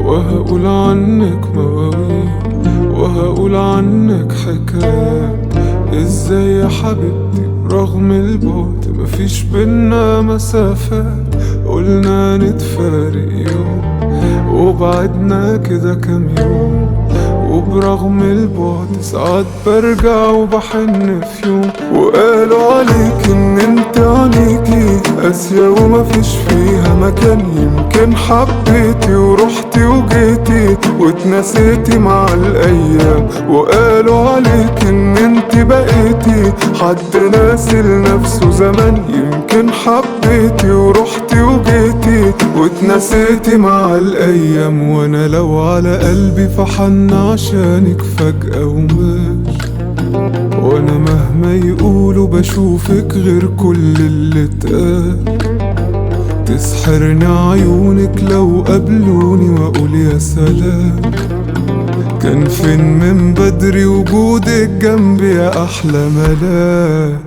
وهقول عنك مواويل، وهقول عنك حكايات. ازاي يا حبيبتي رغم البعد مفيش بينا مسافات؟ قلنا نتفارق يوم وبعدنا كده كام يوم، وبرغم البعد ساعات برجع وبحن في يوم. وقالوا عليك ان انت عينيكي قاسية ومفيش فيها مكان، يمكن حبيتي ورحتي وجيتي واتنسيتي مع الايام. وقالوا عليك ان انت بقيتي حد ناسي لنفسه زمان، يمكن حبيتي ورحتي وجيتي واتنسيتي مع الايام. وانا لو على قلبي فحن عشانك فجأة وماشي، وانا مهما يقولوا بشوفك غير كل اللي اتقال. تسحرني عيونك لو قابلوني واقول يا سلام، كان فين من بدري وجودك جنبي يا احلى ملاك.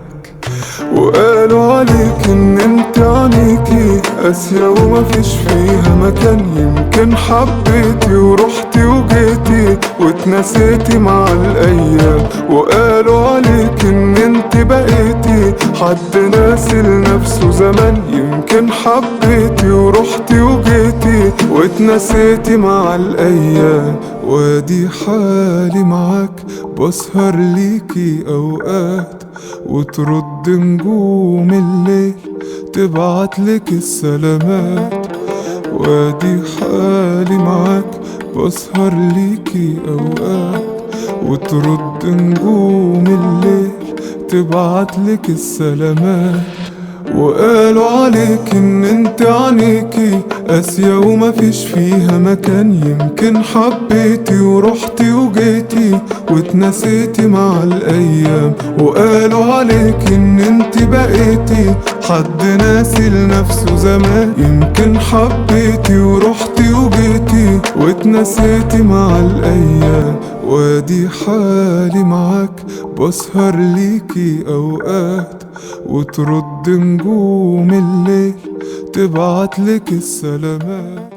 وقالوا عليك ان انت عينيكي قاسية ومفيش فيها مكان، يمكن حبيتي ورحتي وجيتي واتنسيتي مع الايام. وقالوا عليك ان انت بقيتي حد ناسي لنفسه زمان، يمكن حبيتي ورحتي وجيتي واتنسيتي مع الايام. وادي حالي معاك بسهر ليكي اوقات، وترد نجوم الليل تبعتلك السلامات. وادي حالي معاك بسهر ليكي اوقات، وترد نجوم الليل تبعتلك السلامات. وقالوا عليك ان انت عينيكي قاسية ومفيش فيها مكان، يمكن حبيتي ورحتي وجيتي واتنسيتي مع الايام. وقالوا عليك ان انت بقيتي حد ناسي لنفسه زمان، يمكن حبيتي ورحتي وجيتي واتنسيتي مع الايام. وادي حالي معاك بسهر ليكي اوقات، وترد نجوم الليل تبعتلك السلامات.